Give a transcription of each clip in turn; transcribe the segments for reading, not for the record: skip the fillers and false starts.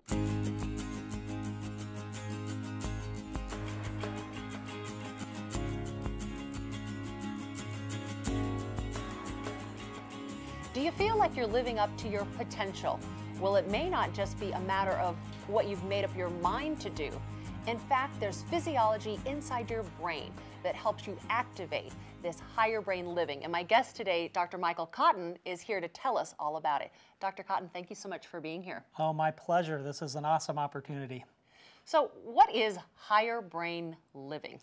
Do you feel like you're living up to your potential? Well, it may not just be a matter of what you've made up your mind to do. In fact, there's physiology inside your brain that helps you activate this higher brain living. And my guest today, Dr. Michael Cotton, is here to tell us all about it. Dr. Cotton, thank you so much for being here. Oh, my pleasure. This is an awesome opportunity. So what is higher brain living?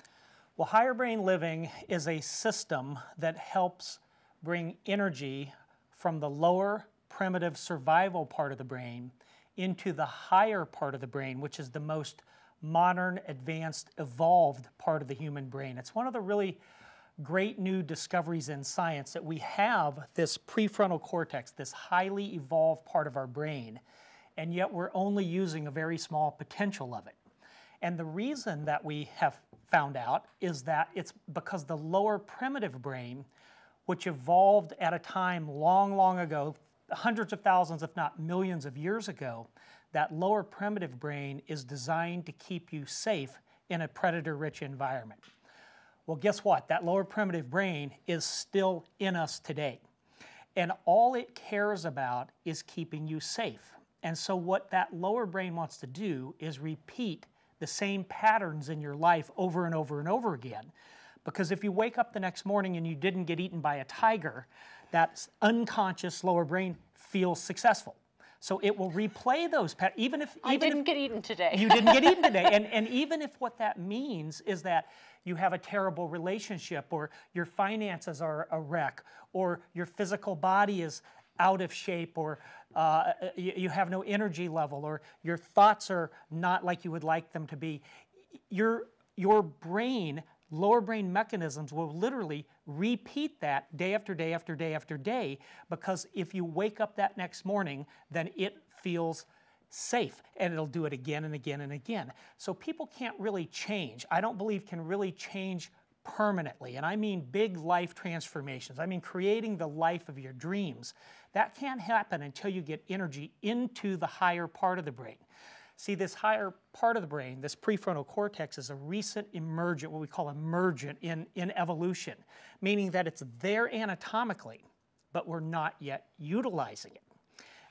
Well, higher brain living is a system that helps bring energy from the lower primitive survival part of the brain into the higher part of the brain, which is the most modern, advanced, evolved part of the human brain. It's one of the really great new discoveries in science that we have this prefrontal cortex, this highly evolved part of our brain, and yet we're only using a very small potential of it. And the reason that we have found out is that it's because the lower primitive brain, which evolved at a time long, long ago, hundreds of thousands, if not millions of years ago, that lower primitive brain is designed to keep you safe in a predator-rich environment. Well, guess what? That lower primitive brain is still in us today. And all it cares about is keeping you safe. And so what that lower brain wants to do is repeat the same patterns in your life over and over and over again. Because if you wake up the next morning and you didn't get eaten by a tiger, that unconscious lower brain feels successful. So it will replay those patterns, even if I didn't get eaten today. You didn't get eaten today. And even if what that means is that you have a terrible relationship, or your finances are a wreck, or your physical body is out of shape, or you have no energy level, or your thoughts are not like you would like them to be, your brain, lower brain mechanisms will literally repeat that day after day after day after day, because if you wake up that next morning, then it feels safe, and it'll do it again and again and again. So people can't really change. I don't believe can really change permanently, and I mean big life transformations. I mean creating the life of your dreams. That can't happen until you get energy into the higher part of the brain. See, this higher part of the brain, this prefrontal cortex, is a recent emergent, what we call emergent in evolution, meaning that it's there anatomically, but we're not yet utilizing it.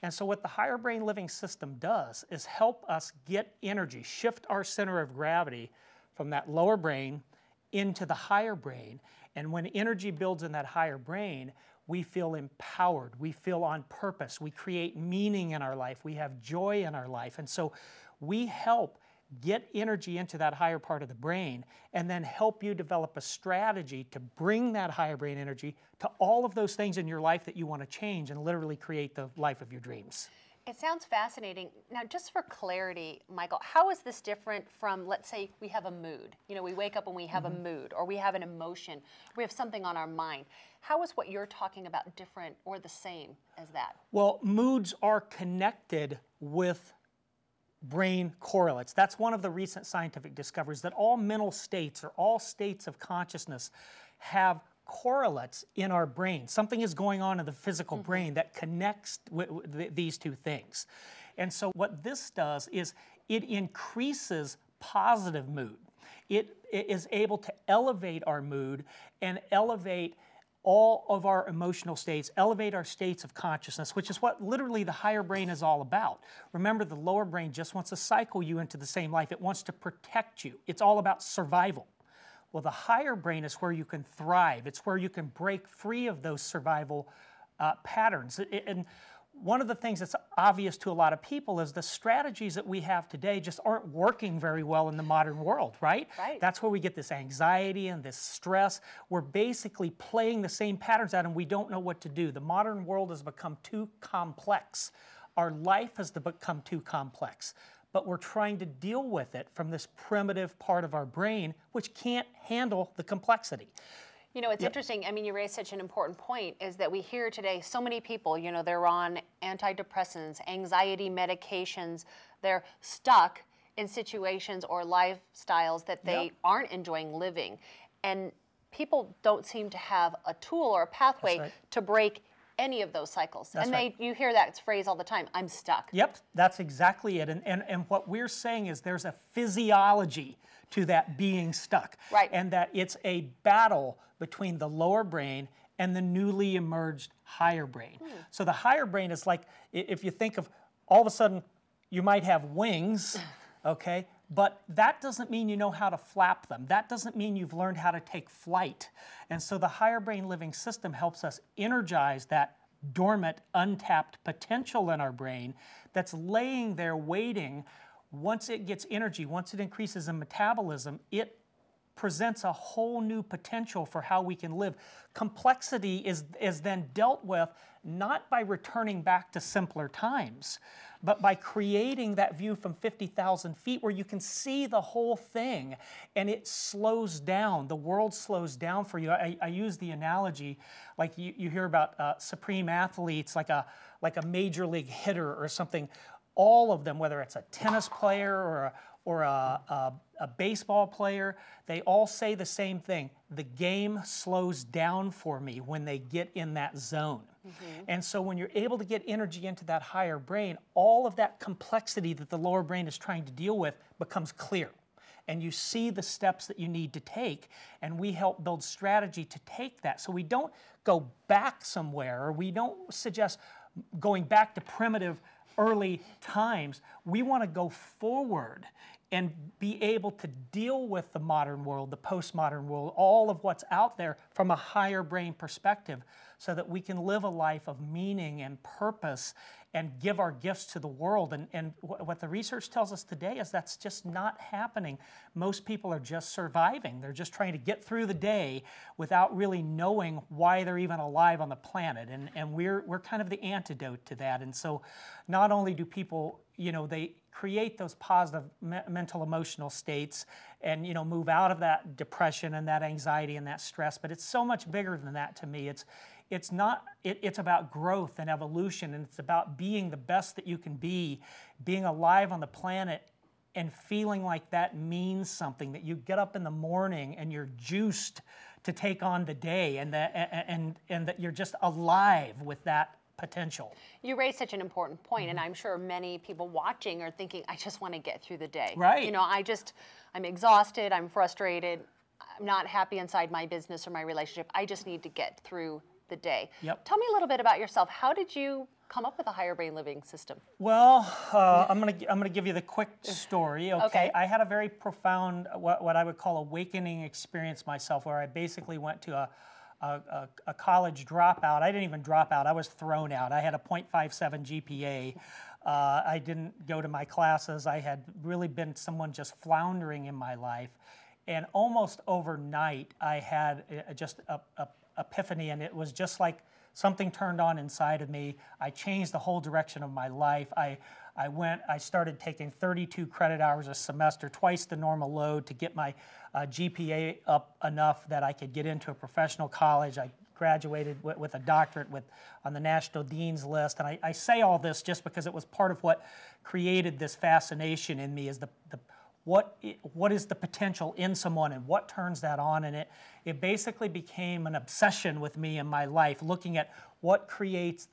And so what the higher brain living system does is help us get energy, shift our center of gravity from that lower brain into the higher brain. And when energy builds in that higher brain, we feel empowered, we feel on purpose, we create meaning in our life, we have joy in our life. And so we help get energy into that higher part of the brain and then help you develop a strategy to bring that higher brain energy to all of those things in your life that you want to change and literally create the life of your dreams. It sounds fascinating. Now, just for clarity, Michael, how is this different from, let's say, we have a mood? You know, we wake up and we have a mood, or we have an emotion, or we have something on our mind. How is what you're talking about different or the same as that? Well, moods are connected with brain correlates. That's one of the recent scientific discoveries, that all mental states, or all states of consciousness, have correlates in our brain. Something is going on in the physical brain that connects these two things. And so what this does is it increases positive mood. It is able to elevate our mood and elevate all of our emotional states, elevate our states of consciousness, which is what literally the higher brain is all about. Remember, the lower brain just wants to cycle you into the same life. It wants to protect you. It's all about survival. Well, the higher brain is where you can thrive. It's where you can break free of those survival patterns. And one of the things that's obvious to a lot of people is the strategies that we have today just aren't working very well in the modern world, right? Right. That's where we get this anxiety and this stress. We're basically playing the same patterns out, and we don't know what to do. The modern world has become too complex. Our life has become too complex. But we're trying to deal with it from this primitive part of our brain, which can't handle the complexity. You know, it's interesting. I mean, you raised such an important point, is that we hear today so many people, you know, they're on antidepressants, anxiety medications, they're stuck in situations or lifestyles that they aren't enjoying living. And people don't seem to have a tool or a pathway to break any of those cycles. That's and right. you hear that phrase all the time, I'm stuck. Yep, that's exactly it. And what we're saying is there's a physiology to that being stuck. Right. And that it's a battle between the lower brain and the newly emerged higher brain. So the higher brain is like, if you think of, all of a sudden, you might have wings, okay? But that doesn't mean you know how to flap them. That doesn't mean you've learned how to take flight. And so the higher brain living system helps us energize that dormant, untapped potential in our brain that's laying there waiting. Once it gets energy, once it increases in metabolism, it presents a whole new potential for how we can live. Complexity is then dealt with not by returning back to simpler times, but by creating that view from 50,000 feet where you can see the whole thing and it slows down. The world slows down for you. I use the analogy, like you hear about supreme athletes, like a major league hitter or something. All of them, whether it's a tennis player or a baseball player, they all say the same thing. The game slows down for me when they get in that zone. And so when you're able to get energy into that higher brain, all of that complexity that the lower brain is trying to deal with becomes clear. And you see the steps that you need to take, and we help build strategy to take that. So we don't go back somewhere, or we don't suggest going back to primitive early times. We want to go forward and be able to deal with the modern world, the postmodern world, all of what's out there from a higher brain perspective, so that we can live a life of meaning and purpose and give our gifts to the world. And what the research tells us today is that's just not happening. Most people are just surviving. They're just trying to get through the day without really knowing why they're even alive on the planet. And we're kind of the antidote to that. And so not only do people, they create those positive mental emotional states and move out of that depression and that anxiety and that stress, but it's so much bigger than that to me. It's about growth and evolution, and it's about being the best that you can be, being alive on the planet and feeling like that means something, that you get up in the morning and you're juiced to take on the day, and that you're just alive with that potential. You raise such an important point, and I'm sure many people watching are thinking, I just want to get through the day. Right. I'm exhausted, I'm frustrated, I'm not happy inside my business or my relationship. I just need to get through the day. Yep. Tell me a little bit about yourself. How did you come up with a higher brain living system? Well, I'm gonna give you the quick story. Okay. I had a very profound, what I would call awakening experience myself, where I basically went to a college dropout. I didn't even drop out. I was thrown out. I had a 0.57 GPA. I didn't go to my classes. I had really been someone just floundering in my life. And almost overnight, I had just a epiphany, and it was just like something turned on inside of me. I changed the whole direction of my life. I started taking 32 credit hours a semester, twice the normal load, to get my GPA up enough that I could get into a professional college. I graduated with a doctorate on the National Dean's List. And I say all this just because it was part of what created this fascination in me, is what is the potential in someone and what turns that on. And it basically became an obsession with me in my life, looking at what creates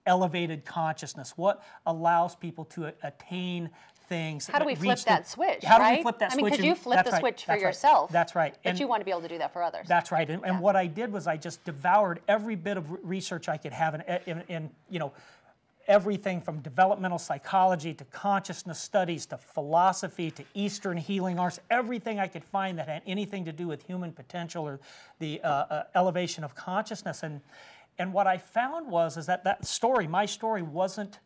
elevated consciousness, what allows people to attain things. How do we flip that switch? How do we flip that switch? I mean, because you flip the switch for yourself. That's right. But you want to be able to do that for others. That's right. And what I did was I just devoured every bit of research I could have in everything from developmental psychology to consciousness studies to philosophy to Eastern healing arts, everything I could find that had anything to do with human potential or the elevation of consciousness. And what I found was that story, my story, wasn't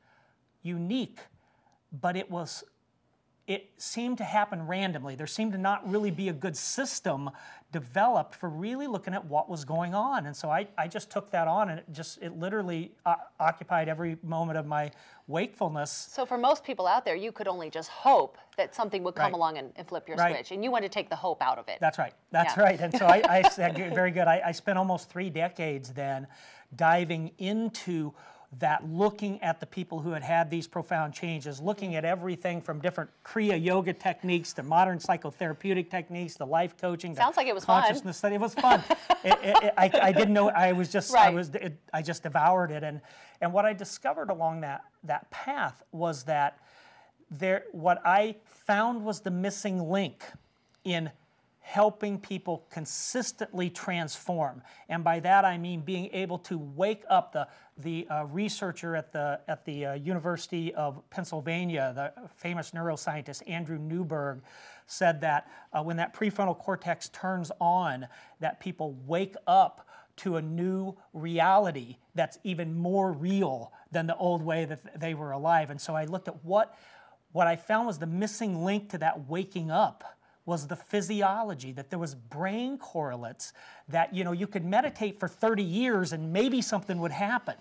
unique, but it seemed to happen randomly. There seemed to not really be a good system developed for really looking at what was going on. And so I just took that on, and it literally occupied every moment of my wakefulness. So for most people out there, you could only just hope that something would come along and flip your switch, and you want to take the hope out of it. That's right. That's right. And so I said, very good. I spent almost 3 decades then diving into that looking at the people who had had these profound changes, looking at everything from different Kriya yoga techniques to modern psychotherapeutic techniques to life coaching. Sounds like it was consciousness study. It was fun. I didn't know. I was just. Right. I just devoured it. And what I discovered along that path was that what I found was the missing link in helping people consistently transform. And by that I mean being able to wake up. The researcher at the University of Pennsylvania, the famous neuroscientist Andrew Newberg, said that when that prefrontal cortex turns on, that people wake up to a new reality that's even more real than the old way that they were alive. And so I looked at what I found was the missing link to that waking up was the physiology, that there was brain correlates that, you could meditate for 30 years and maybe something would happen.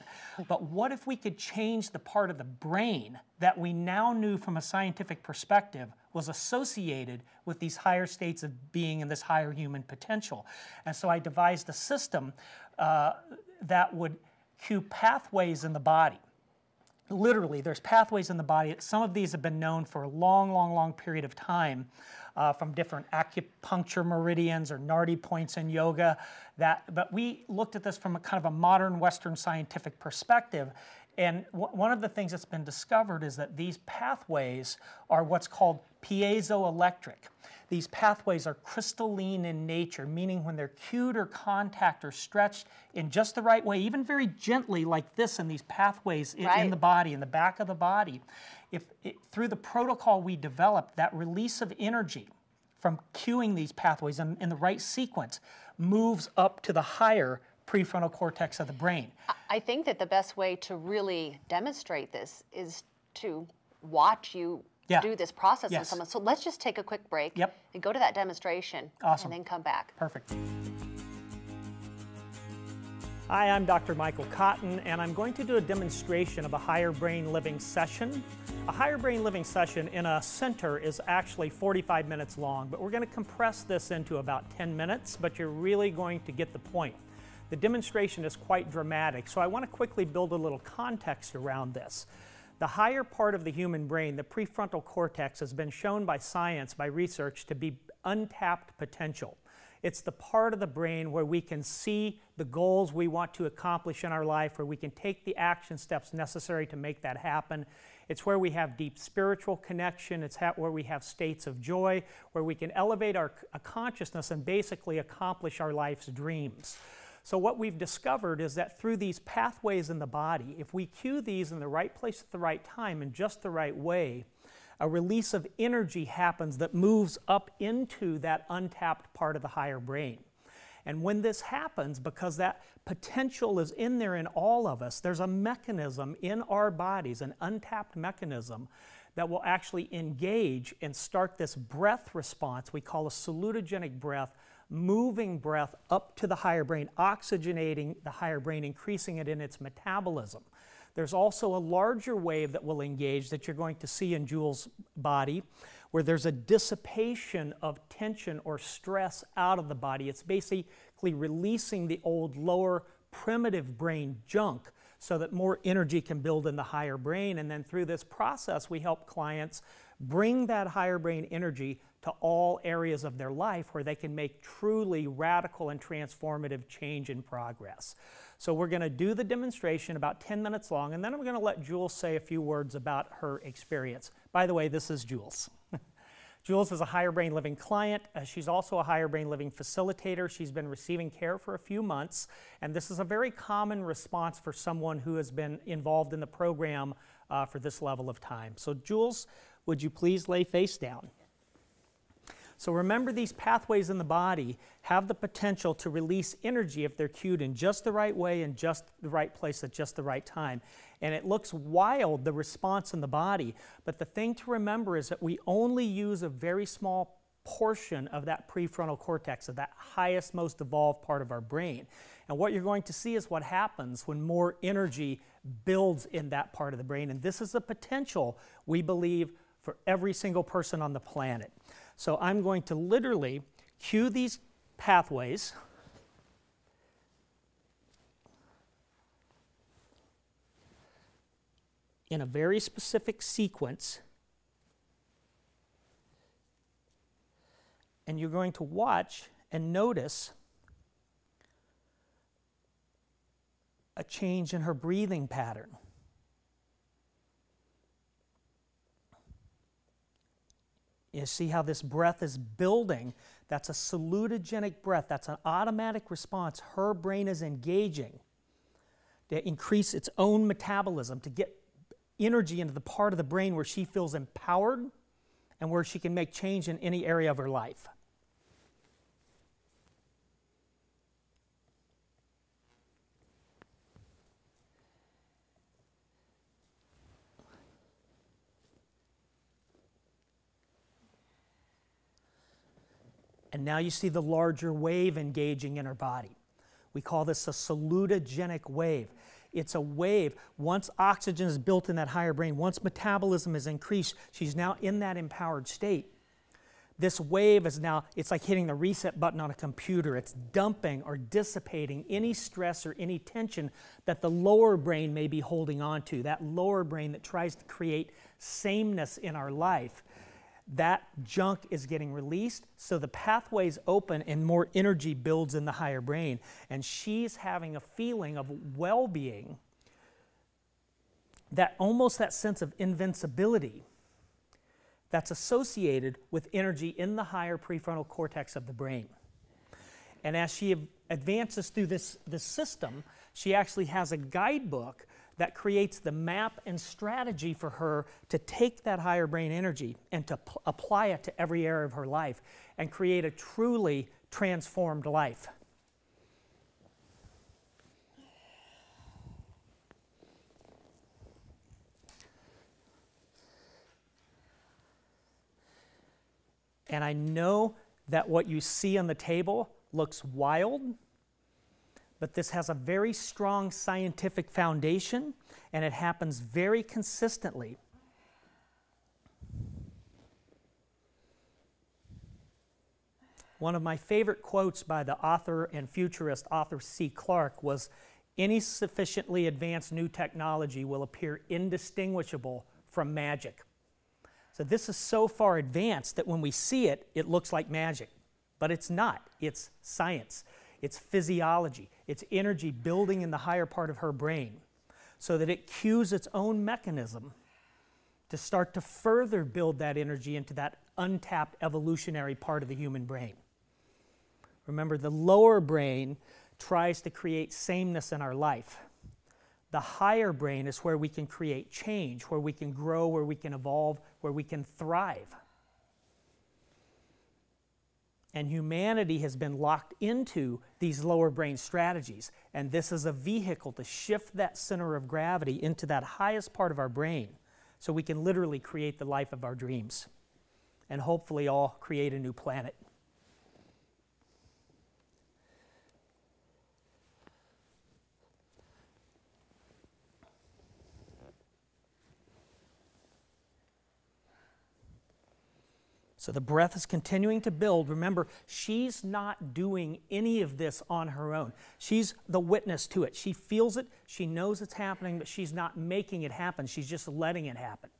But what if we could change the part of the brain that we now knew from a scientific perspective was associated with these higher states of being and this higher human potential? And so I devised a system that would cue pathways in the body. Literally, there's pathways in the body. Some of these have been known for a long, long, long period of time from different acupuncture meridians or nadi points in yoga. But we looked at this from a kind of a modern Western scientific perspective. And one of the things that's been discovered is that these pathways are what's called piezoelectric. These pathways are crystalline in nature, meaning when they're cued or contacted or stretched in just the right way, even very gently like this in these pathways in the body, in the back of the body, through the protocol we developed, that release of energy from cueing these pathways in the right sequence moves up to the higher prefrontal cortex of the brain. I think that the best way to really demonstrate this is to watch you do this process on someone. So let's just take a quick break and go to that demonstration and then come back. Perfect. Hi, I'm Dr. Michael Cotton, and I'm going to do a demonstration of a higher brain living session. A higher brain living session in a center is actually 45 minutes long, but we're going to compress this into about 10 minutes, but you're really going to get the point. The demonstration is quite dramatic, so I want to quickly build a little context around this. The higher part of the human brain, the prefrontal cortex, has been shown by science, by research, to be untapped potential. It's the part of the brain where we can see the goals we want to accomplish in our life, where we can take the action steps necessary to make that happen. It's where we have deep spiritual connection. It's where we have states of joy, where we can elevate our consciousness and basically accomplish our life's dreams. So what we've discovered is that through these pathways in the body, if we cue these in the right place at the right time in just the right way, a release of energy happens that moves up into that untapped part of the higher brain. And when this happens, because that potential is in there in all of us, there's a mechanism in our bodies, an untapped mechanism, that will actually engage and start this breath response we call a salutogenic breath, moving breath up to the higher brain, oxygenating the higher brain, increasing it in its metabolism. There's also a larger wave that will engage that you're going to see in Jules' body, where there's a dissipation of tension or stress out of the body. It's basically releasing the old lower primitive brain junk so that more energy can build in the higher brain. And then through this process, we help clients bring that higher brain energy to all areas of their life where they can make truly radical and transformative change and progress. So we're going to do the demonstration about 10 minutes long, and then I'm going to let Jules say a few words about her experience. By the way, this is Jules. Jules is a higher brain living client. She's also a higher brain living facilitator. She's been receiving care for a few months, and this is a very common response for someone who has been involved in the program for this level of time. So Jules, would you please lay face down? So remember, these pathways in the body have the potential to release energy if they're cued in just the right way, in just the right place at just the right time. And it looks wild, the response in the body, but the thing to remember is that we only use a very small portion of that prefrontal cortex, of that highest, most evolved part of our brain. And what you're going to see is what happens when more energy builds in that part of the brain. And this is the potential, we believe, for every single person on the planet. So I'm going to literally cue these pathways. in a very specific sequence, and you're going to watch and notice a change in her breathing pattern. You see how this breath is building? That's a salutogenic breath. That's an automatic response. Her brain is engaging to increase its own metabolism, to get energy into the part of the brain where she feels empowered and where she can make change in any area of her life. And now you see the larger wave engaging in her body. We call this a salutogenic wave. It's a wave. Once oxygen is built in that higher brain, once metabolism is increased, she's now in that empowered state. This wave is now, it's like hitting the reset button on a computer. It's dumping or dissipating any stress or any tension that the lower brain may be holding on to, that lower brain that tries to create sameness in our life. That junk is getting released, so the pathways open and more energy builds in the higher brain. And she's having a feeling of well-being, that almost that sense of invincibility that's associated with energy in the higher prefrontal cortex of the brain. And as she advances through this system, she actually has a guidebook that creates the map and strategy for her to take that higher brain energy and to apply it to every area of her life and create a truly transformed life. And I know that what you see on the table looks wild, but this has a very strong scientific foundation, and it happens very consistently. One of my favorite quotes by the author and futurist Arthur C. Clarke was, "Any sufficiently advanced new technology will appear indistinguishable from magic." So this is so far advanced that when we see it, it looks like magic. But it's not. It's science. It's physiology. It's energy building in the higher part of her brain so that it cues its own mechanism to start to further build that energy into that untapped evolutionary part of the human brain. Remember, the lower brain tries to create sameness in our life. The higher brain is where we can create change, where we can grow, where we can evolve, where we can thrive. And humanity has been locked into these lower brain strategies. And this is a vehicle to shift that center of gravity into that highest part of our brain so we can literally create the life of our dreams and hopefully all create a new planet. So the breath is continuing to build. Remember, she's not doing any of this on her own. She's the witness to it. She feels it, she knows it's happening, but she's not making it happen. She's just letting it happen.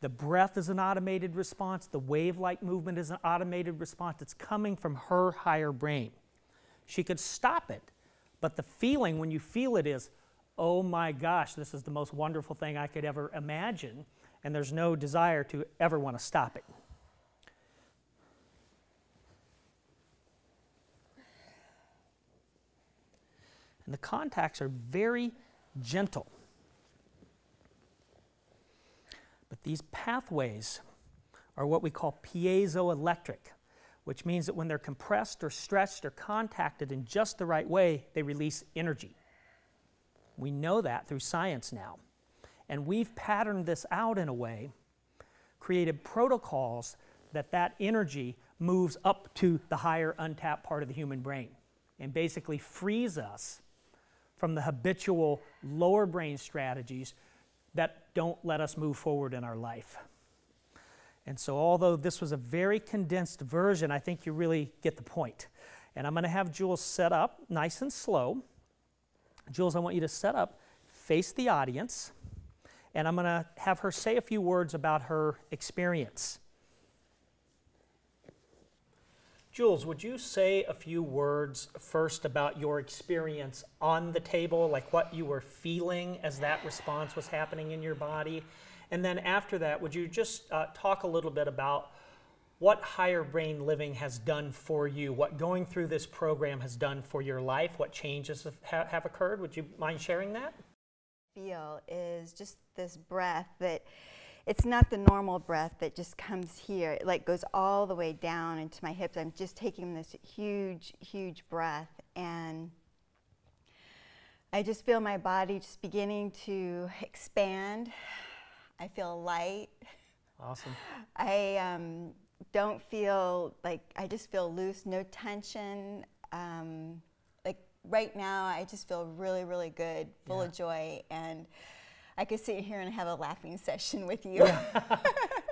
The breath is an automated response. The wave-like movement is an automated response. It's coming from her higher brain. She could stop it, but the feeling when you feel it is, oh my gosh, this is the most wonderful thing I could ever imagine, and there's no desire to ever want to stop it. And the contacts are very gentle. But these pathways are what we call piezoelectric, which means that when they're compressed or stretched or contacted in just the right way, they release energy. We know that through science now. And we've patterned this out in a way, created protocols that energy moves up to the higher untapped part of the human brain and basically frees us from the habitual lower brain strategies that don't let us move forward in our life. And so although this was a very condensed version, I think you really get the point. And I'm going to have Jules set up nice and slow. Jules, I want you to set up, face the audience, and I'm going to have her say a few words about her experience. Jules, would you say a few words first about your experience on the table, like what you were feeling as that response was happening in your body? And then after that, would you just talk a little bit about what higher brain living has done for you, what going through this program has done for your life, what changes have occurred? Would you mind sharing that? Feel is just this breath that it's not the normal breath that just comes here. It like goes all the way down into my hips. I'm just taking this huge, huge breath, and I just feel my body just beginning to expand. I feel light. Awesome. I don't feel like, I just feel loose, no tension. Like right now, I just feel really, really good, full of joy, and I could sit here and have a laughing session with you. Yeah.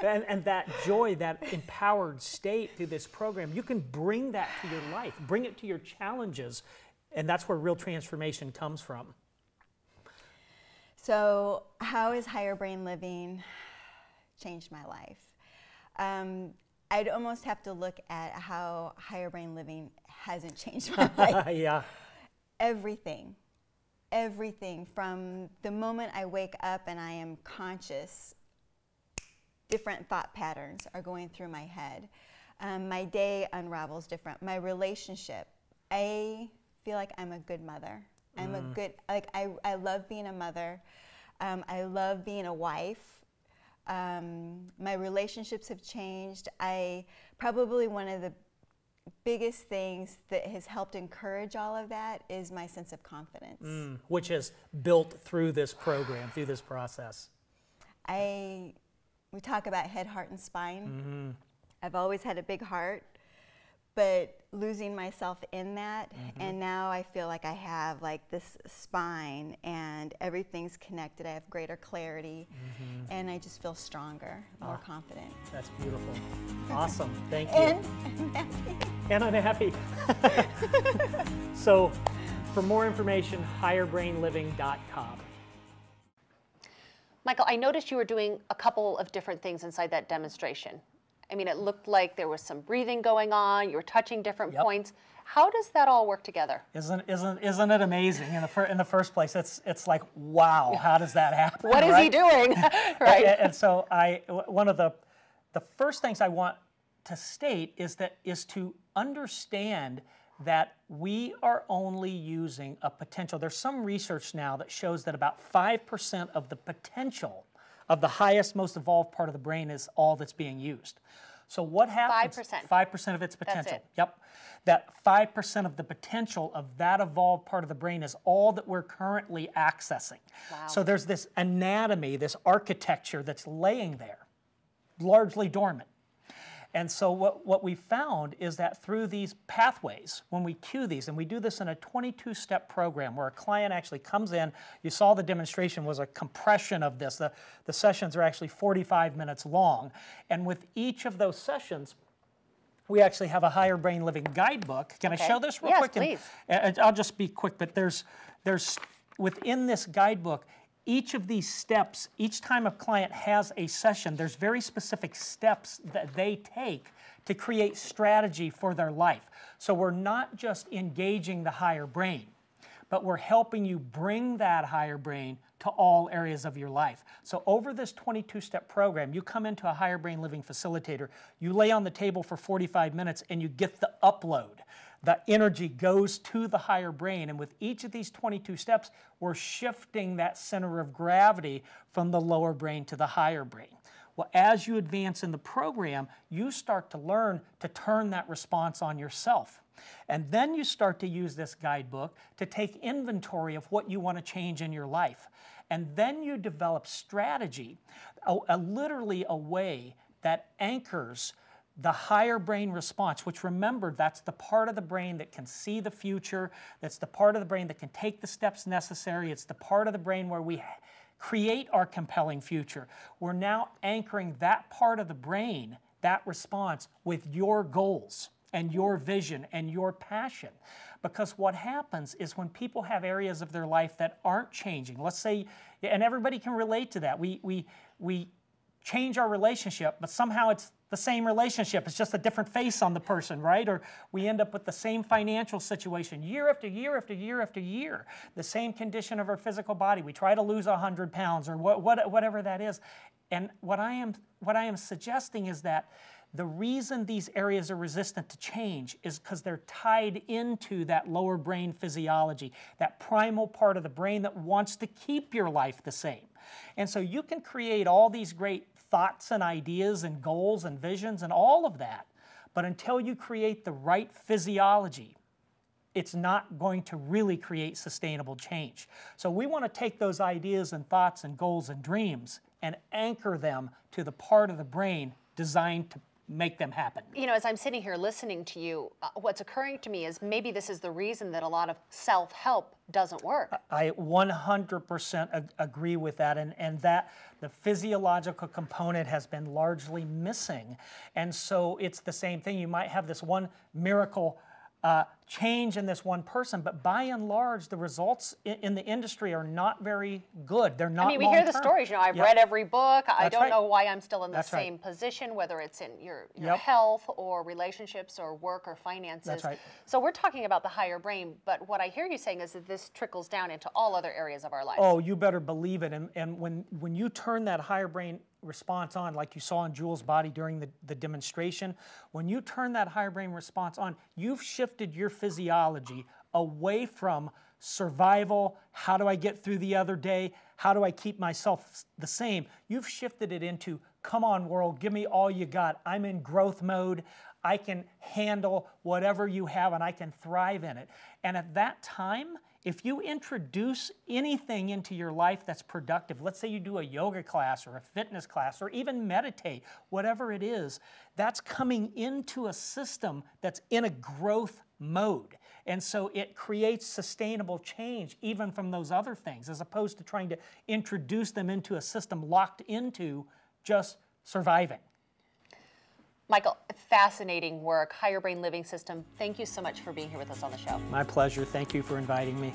and that joy, that empowered state through this program, you can bring that to your life, bring it to your challenges, and that's where real transformation comes from. So how has higher brain living changed my life? I'd almost have to look at how higher brain living hasn't changed my life. Yeah. Everything. Everything from the moment I wake up and I am conscious, different thought patterns are going through my head. My day unravels different. My relationship, I feel like I'm a good mother. I'm a good, like I love being a mother. I love being a wife. My relationships have changed. Probably one of the biggest things that has helped encourage all of that is my sense of confidence. Which is built through this program, through this process. We talk about head, heart, and spine. I've always had a big heart, but losing myself in that, and now I feel like I have like this spine and everything's connected. I have greater clarity, and I just feel stronger, more confident. That's beautiful. Awesome. Thank you. And I'm happy. And I'm happy. So for more information, higherbrainliving.com. Michael, I noticed you were doing a couple of different things inside that demonstration. I mean, it looked like there was some breathing going on. You were touching different points. How does that all work together? Isn't it amazing? In the first place, it's like, wow, how does that happen? What is he doing? Right. And so one of the first things I want to state is to understand that we are only using a potential. There's some research now that shows that about 5% of the potential of the highest, most evolved part of the brain is all that's being used. So what happens? 5%. 5% of its potential. That's it. Yep. That 5% of the potential of that evolved part of the brain is all that we're currently accessing. Wow. So there's this anatomy, this architecture that's laying there, largely dormant. And so what we found is that through these pathways, when we cue these, and we do this in a 22-step program where a client actually comes in, you saw the demonstration was a compression of this. The sessions are actually 45 minutes long. And with each of those sessions, we actually have a higher brain living guidebook. Can I show this real quick? Yes, please. And I'll just be quick, but there's within this guidebook, each of these steps, each time a client has a session, there's very specific steps that they take to create strategy for their life. So we're not just engaging the higher brain, but we're helping you bring that higher brain to all areas of your life. So over this 22-step program, you come into a higher brain living facilitator, you lay on the table for 45 minutes and you get the upload. The energy goes to the higher brain, and with each of these 22 steps, we're shifting that center of gravity from the lower brain to the higher brain. Well, as you advance in the program, you start to learn to turn that response on yourself. And then you start to use this guidebook to take inventory of what you want to change in your life. And then you develop strategy, literally a way that anchors the higher brain response, which remember, that's the part of the brain that can see the future, that's the part of the brain that can take the steps necessary, it's the part of the brain where we create our compelling future. We're now anchoring that part of the brain, that response, with your goals and your vision and your passion. Because what happens is when people have areas of their life that aren't changing, let's say, and everybody can relate to that, we change our relationship, but somehow it's the same relationship. It's just a different face on the person, right? Or we end up with the same financial situation year after year after year after year. The same condition of our physical body. We try to lose 100 pounds or whatever that is. And what I am suggesting is that the reason these areas are resistant to change is because they're tied into that lower brain physiology, that primal part of the brain that wants to keep your life the same. And so you can create all these great thoughts and ideas and goals and visions and all of that, but until you create the right physiology, it's not going to really create sustainable change. So we want to take those ideas and thoughts and goals and dreams and anchor them to the part of the brain designed to make them happen. You know, as I'm sitting here listening to you, what's occurring to me is maybe this is the reason that a lot of self-help doesn't work. I 100% agree with that, and that the physiological component has been largely missing. And so it's the same thing. You might have this one miracle change in this one person, but by and large, the results in the industry are not very good. They're not. I mean, we hear the stories. You know, I've read every book. I don't know why I'm still in the same position, whether it's in your health or relationships or work or finances. That's right. So we're talking about the higher brain, but what I hear you saying is that this trickles down into all other areas of our lives. Oh, you better believe it. And when you turn that higher brain response on, like you saw in Jules' body during the demonstration, when you turn that higher brain response on, you've shifted your physiology away from survival, how do I get through the other day, how do I keep myself the same. You've shifted it into, come on world, give me all you got. I'm in growth mode. I can handle whatever you have and I can thrive in it. And at that time, if you introduce anything into your life that's productive, let's say you do a yoga class or a fitness class or even meditate, whatever it is, that's coming into a system that's in a growth mode. And so it creates sustainable change even from those other things, as opposed to trying to introduce them into a system locked into just surviving. Michael, fascinating work, Higher Brain Living System. Thank you so much for being here with us on the show. My pleasure. Thank you for inviting me.